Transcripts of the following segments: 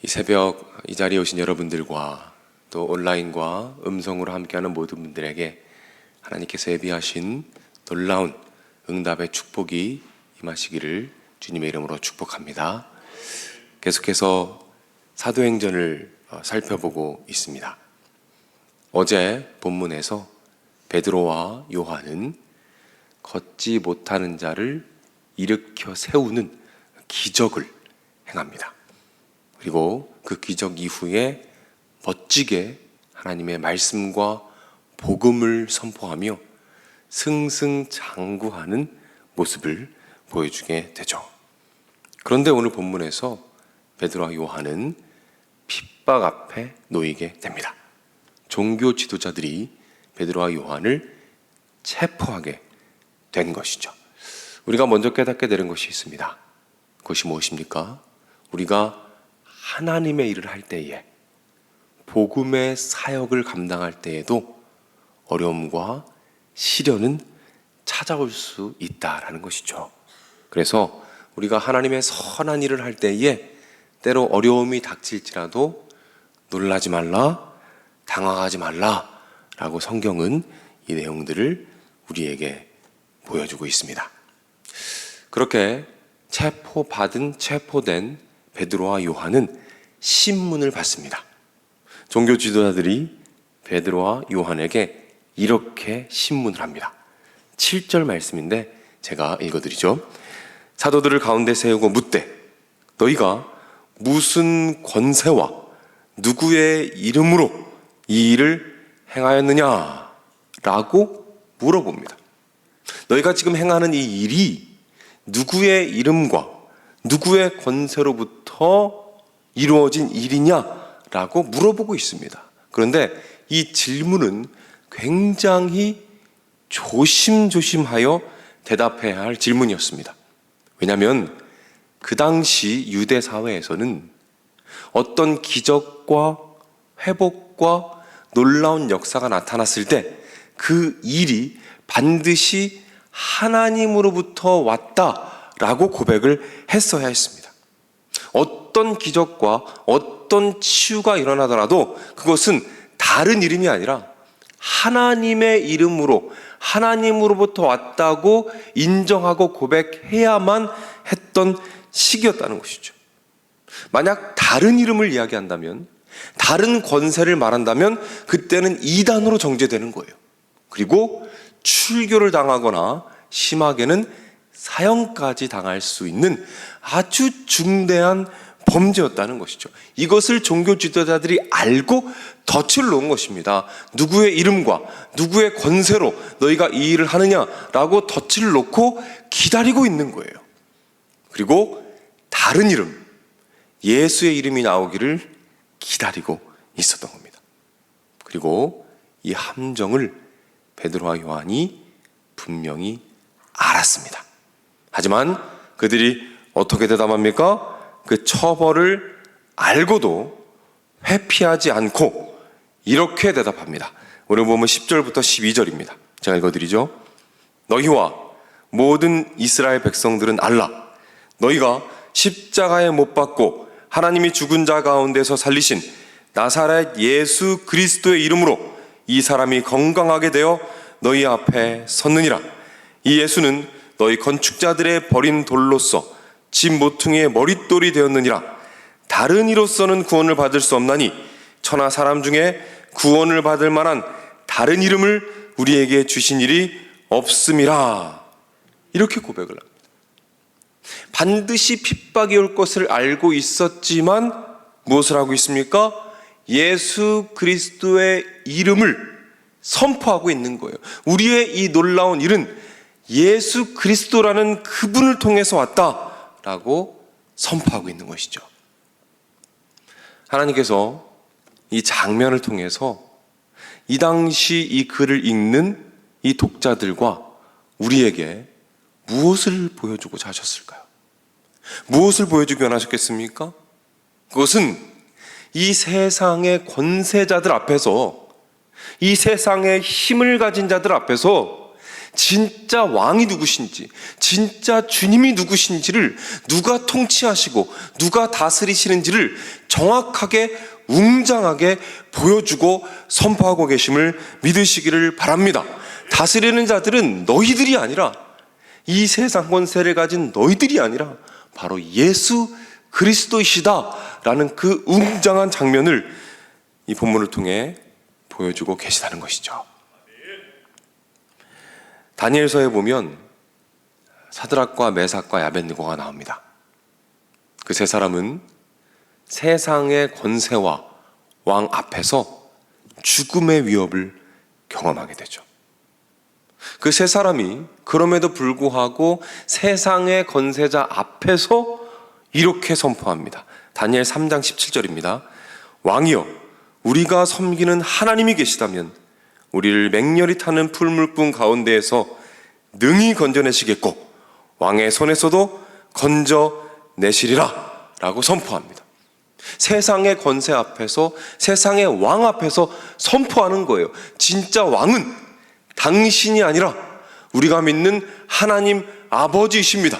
이 새벽 이 자리에 오신 여러분들과 또 온라인과 음성으로 함께하는 모든 분들에게 하나님께서 예비하신 놀라운 응답의 축복이 임하시기를 주님의 이름으로 축복합니다. 계속해서 사도행전을 살펴보고 있습니다. 어제 본문에서 베드로와 요한은 걷지 못하는 자를 일으켜 세우는 기적을 행합니다. 그리고 그 기적 이후에 멋지게 하나님의 말씀과 복음을 선포하며 승승장구하는 모습을 보여주게 되죠. 그런데 오늘 본문에서 베드로와 요한은 핍박 앞에 놓이게 됩니다. 종교 지도자들이 베드로와 요한을 체포하게 된 것이죠. 우리가 먼저 깨닫게 되는 것이 있습니다. 그것이 무엇입니까? 우리가 하나님의 일을 할 때에, 복음의 사역을 감당할 때에도 어려움과 시련은 찾아올 수 있다라는 것이죠. 그래서 우리가 하나님의 선한 일을 할 때에 때로 어려움이 닥칠지라도 놀라지 말라, 당황하지 말라라고 성경은 이 내용들을 우리에게 보여주고 있습니다. 그렇게 체포된 베드로와 요한은 신문을 받습니다. 종교 지도자들이 베드로와 요한에게 이렇게 신문을 합니다. 7절 말씀인데 제가 읽어드리죠. 사도들을 가운데 세우고 묻되 너희가 무슨 권세와 누구의 이름으로 이 일을 행하였느냐? 라고 물어봅니다. 너희가 지금 행하는 이 일이 누구의 이름과 누구의 권세로부터 이루어진 일이냐라고 물어보고 있습니다. 그런데 이 질문은 굉장히 조심조심하여 대답해야 할 질문이었습니다. 왜냐하면 그 당시 유대 사회에서는 어떤 기적과 회복과 놀라운 역사가 나타났을 때 그 일이 반드시 하나님으로부터 왔다라고 고백을 했어야 했습니다. 어떤 기적과 어떤 치유가 일어나더라도 그것은 다른 이름이 아니라 하나님의 이름으로, 하나님으로부터 왔다고 인정하고 고백해야만 했던 시기였다는 것이죠. 만약 다른 이름을 이야기한다면, 다른 권세를 말한다면 그때는 이단으로 정죄되는 거예요. 그리고 출교를 당하거나 심하게는 사형까지 당할 수 있는 아주 중대한 범죄였다는 것이죠. 이것을 종교 지도자들이 알고 덫을 놓은 것입니다. 누구의 이름과 누구의 권세로 너희가 이 일을 하느냐라고 덫을 놓고 기다리고 있는 거예요. 그리고 다른 이름, 예수의 이름이 나오기를 기다리고 있었던 겁니다. 그리고 이 함정을 베드로와 요한이 분명히 알았습니다. 하지만 그들이 어떻게 대답합니까? 그 처벌을 알고도 회피하지 않고 이렇게 대답합니다. 오늘 보면 10절부터 12절입니다. 제가 읽어드리죠. 너희와 모든 이스라엘 백성들은 알라. 너희가 십자가에 못 박고 하나님이 죽은 자 가운데서 살리신 나사렛 예수 그리스도의 이름으로 이 사람이 건강하게 되어 너희 앞에 섰느니라. 이 예수는 너희 건축자들의 버린 돌로서 집 모퉁이의 머릿돌이 되었느니라. 다른 이로서는 구원을 받을 수 없나니 천하 사람 중에 구원을 받을 만한 다른 이름을 우리에게 주신 일이 없음이라. 이렇게 고백을 합니다. 반드시 핍박이 올 것을 알고 있었지만 무엇을 하고 있습니까? 예수 그리스도의 이름을 선포하고 있는 거예요. 우리의 이 놀라운 일은 예수 그리스도라는 그분을 통해서 왔다라고 선포하고 있는 것이죠. 하나님께서 이 장면을 통해서 이 당시 이 글을 읽는 이 독자들과 우리에게 무엇을 보여주고자 하셨을까요? 무엇을 보여주기 원하셨겠습니까? 그것은 이 세상의 권세자들 앞에서, 이 세상의 힘을 가진 자들 앞에서 진짜 왕이 누구신지, 진짜 주님이 누구신지를, 누가 통치하시고 누가 다스리시는지를 정확하게 웅장하게 보여주고 선포하고 계심을 믿으시기를 바랍니다. 다스리는 자들은 너희들이 아니라, 이 세상 권세를 가진 너희들이 아니라 바로 예수 그리스도이시다라는 그 웅장한 장면을 이 본문을 통해 보여주고 계시다는 것이죠. 다니엘서에 보면 사드락과 메삭과 야벳느고가 나옵니다. 그 세 사람은 세상의 권세와 왕 앞에서 죽음의 위협을 경험하게 되죠. 그 세 사람이 그럼에도 불구하고 세상의 권세자 앞에서 이렇게 선포합니다. 다니엘 3장 17절입니다. 왕이여, 우리가 섬기는 하나님이 계시다면 우리를 맹렬히 타는 풀물꾼 가운데에서 능히 건져내시겠고 왕의 손에서도 건져내시리라 라고 선포합니다. 세상의 권세 앞에서, 세상의 왕 앞에서 선포하는 거예요. 진짜 왕은 당신이 아니라 우리가 믿는 하나님 아버지이십니다.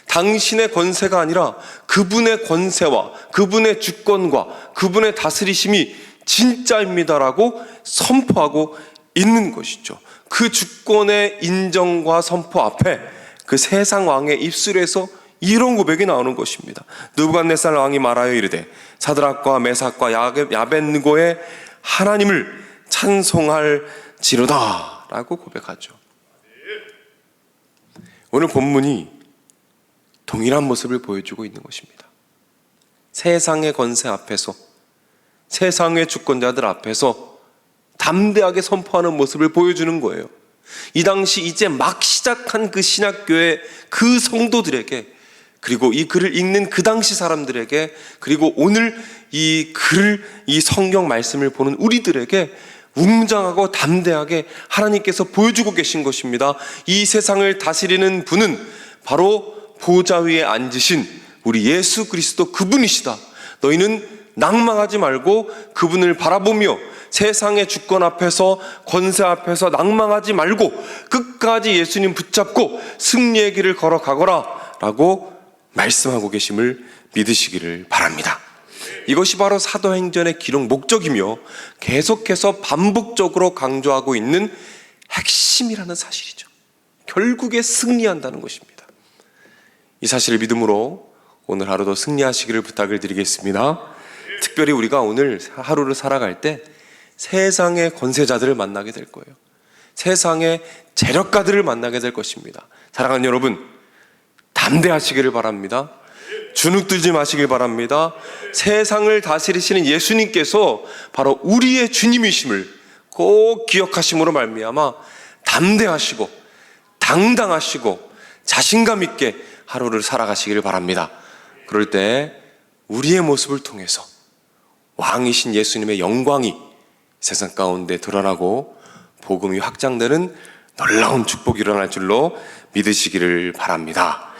당신의 권세가 아니라 그분의 권세와 그분의 주권과 그분의 다스리심이 진짜입니다라고 선포하고 있는 것이죠. 그 주권의 인정과 선포 앞에 그 세상 왕의 입술에서 이런 고백이 나오는 것입니다. 느부갓네살 왕이 말하여 이르되 사드락과 메삭과 야벳느고의 하나님을 찬송할지로다 라고 고백하죠. 오늘 본문이 동일한 모습을 보여주고 있는 것입니다. 세상의 권세 앞에서, 세상의 주권자들 앞에서 담대하게 선포하는 모습을 보여주는 거예요. 이 당시 이제 막 시작한 그 신학교의 그 성도들에게, 그리고 이 글을 읽는 그 당시 사람들에게, 그리고 오늘 이 글을, 이 성경 말씀을 보는 우리들에게 웅장하고 담대하게 하나님께서 보여주고 계신 것입니다. 이 세상을 다스리는 분은 바로 보좌 위에 앉으신 우리 예수 그리스도 그분이시다. 너희는 낭망하지 말고 그분을 바라보며 세상의 주권 앞에서, 권세 앞에서 낭망하지 말고 끝까지 예수님 붙잡고 승리의 길을 걸어가거라 라고 말씀하고 계심을 믿으시기를 바랍니다. 이것이 바로 사도행전의 기록 목적이며 계속해서 반복적으로 강조하고 있는 핵심이라는 사실이죠. 결국에 승리한다는 것입니다. 이 사실을 믿음으로 오늘 하루도 승리하시기를 부탁을 드리겠습니다. 특별히 우리가 오늘 하루를 살아갈 때 세상의 권세자들을 만나게 될 거예요. 세상의 재력가들을 만나게 될 것입니다. 사랑하는 여러분, 담대하시기를 바랍니다. 주눅들지 마시길 바랍니다. 세상을 다스리시는 예수님께서 바로 우리의 주님이심을 꼭 기억하심으로 말미암아 담대하시고 당당하시고 자신감 있게 하루를 살아가시기를 바랍니다. 그럴 때 우리의 모습을 통해서 왕이신 예수님의 영광이 세상 가운데 드러나고 복음이 확장되는 놀라운 축복이 일어날 줄로 믿으시기를 바랍니다.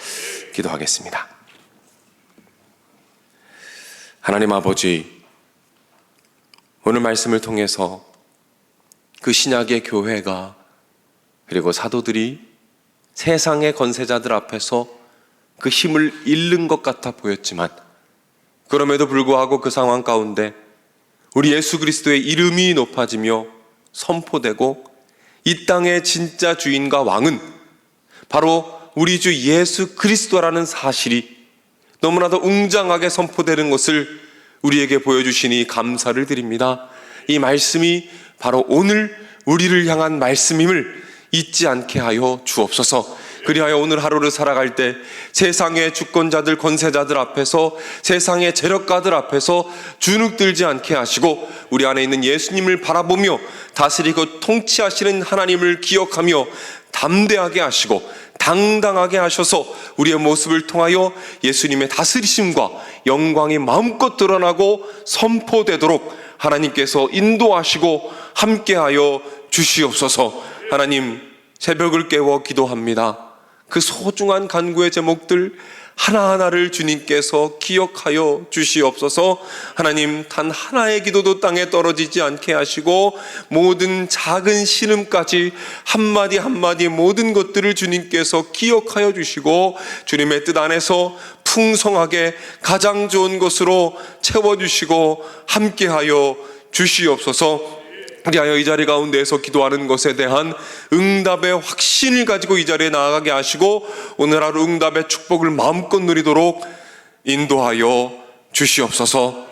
기도하겠습니다. 하나님 아버지, 오늘 말씀을 통해서 그 신약의 교회가, 그리고 사도들이 세상의 권세자들 앞에서 그 힘을 잃는 것 같아 보였지만, 그럼에도 불구하고 그 상황 가운데 우리 예수 그리스도의 이름이 높아지며 선포되고 이 땅의 진짜 주인과 왕은 바로 우리 주 예수 그리스도라는 사실이 너무나도 웅장하게 선포되는 것을 우리에게 보여주시니 감사를 드립니다. 이 말씀이 바로 오늘 우리를 향한 말씀임을 잊지 않게 하여 주옵소서. 그리하여 오늘 하루를 살아갈 때 세상의 주권자들, 권세자들 앞에서, 세상의 재력가들 앞에서 주눅들지 않게 하시고 우리 안에 있는 예수님을 바라보며 다스리고 통치하시는 하나님을 기억하며 담대하게 하시고 당당하게 하셔서 우리의 모습을 통하여 예수님의 다스리심과 영광이 마음껏 드러나고 선포되도록 하나님께서 인도하시고 함께하여 주시옵소서. 하나님, 새벽을 깨워 기도합니다. 그 소중한 간구의 제목들 하나하나를 주님께서 기억하여 주시옵소서. 하나님, 단 하나의 기도도 땅에 떨어지지 않게 하시고 모든 작은 신음까지 한마디 한마디 모든 것들을 주님께서 기억하여 주시고 주님의 뜻 안에서 풍성하게 가장 좋은 것으로 채워주시고 함께하여 주시옵소서. 그리하여 이 자리 가운데에서 기도하는 것에 대한 응답의 확신을 가지고 이 자리에 나아가게 하시고 오늘 하루 응답의 축복을 마음껏 누리도록 인도하여 주시옵소서.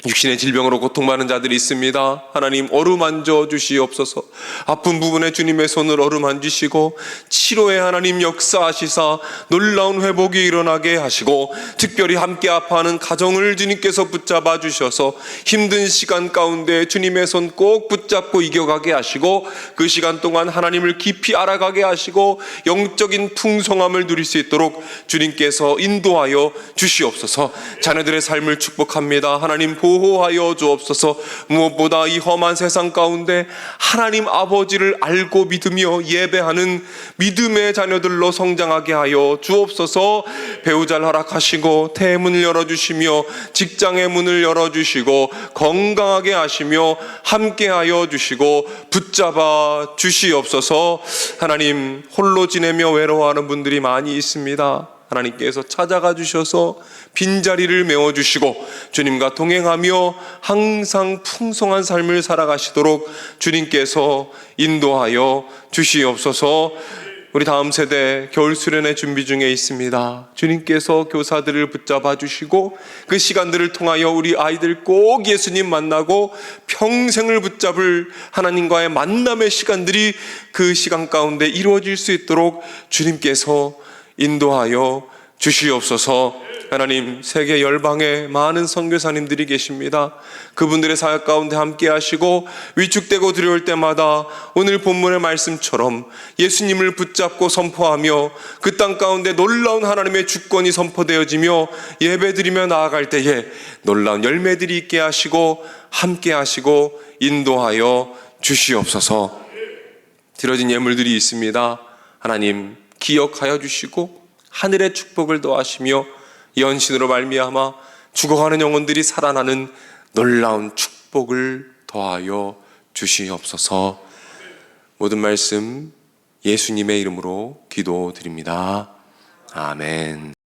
육신의 질병으로 고통받는 자들이 있습니다. 하나님, 어루만져 주시옵소서. 아픈 부분에 주님의 손을 어루만지시고 치료에 하나님 역사하시사 놀라운 회복이 일어나게 하시고 특별히 함께 아파하는 가정을 주님께서 붙잡아 주셔서 힘든 시간 가운데 주님의 손 꼭 붙잡고 이겨가게 하시고 그 시간 동안 하나님을 깊이 알아가게 하시고 영적인 풍성함을 누릴 수 있도록 주님께서 인도하여 주시옵소서. 자녀들의 삶을 축복합니다. 하나님, 보호하여 주옵소서. 무엇보다 이 험한 세상 가운데 하나님 아버지를 알고 믿으며 예배하는 믿음의 자녀들로 성장하게 하여 주옵소서. 배우자를 허락하시고 태문을 열어주시며 직장의 문을 열어주시고 건강하게 하시며 함께하여 주시고 붙잡아 주시옵소서. 하나님, 홀로 지내며 외로워하는 분들이 많이 있습니다. 하나님께서 찾아가 주셔서 빈자리를 메워주시고 주님과 동행하며 항상 풍성한 삶을 살아가시도록 주님께서 인도하여 주시옵소서. 우리 다음 세대 겨울 수련회 준비 중에 있습니다. 주님께서 교사들을 붙잡아 주시고 그 시간들을 통하여 우리 아이들 꼭 예수님 만나고 평생을 붙잡을 하나님과의 만남의 시간들이 그 시간 가운데 이루어질 수 있도록 주님께서 인도하여 주시옵소서. 하나님, 세계 열방에 많은 선교사님들이 계십니다. 그분들의 사역 가운데 함께 하시고 위축되고 두려울 때마다 오늘 본문의 말씀처럼 예수님을 붙잡고 선포하며 그 땅 가운데 놀라운 하나님의 주권이 선포되어지며 예배드리며 나아갈 때에 놀라운 열매들이 있게 하시고 함께 하시고 인도하여 주시옵소서. 드려진 예물들이 있습니다. 하나님, 기억하여 주시고 하늘의 축복을 더하시며 연신으로 말미암아 죽어가는 영혼들이 살아나는 놀라운 축복을 더하여 주시옵소서. 모든 말씀 예수님의 이름으로 기도드립니다. 아멘.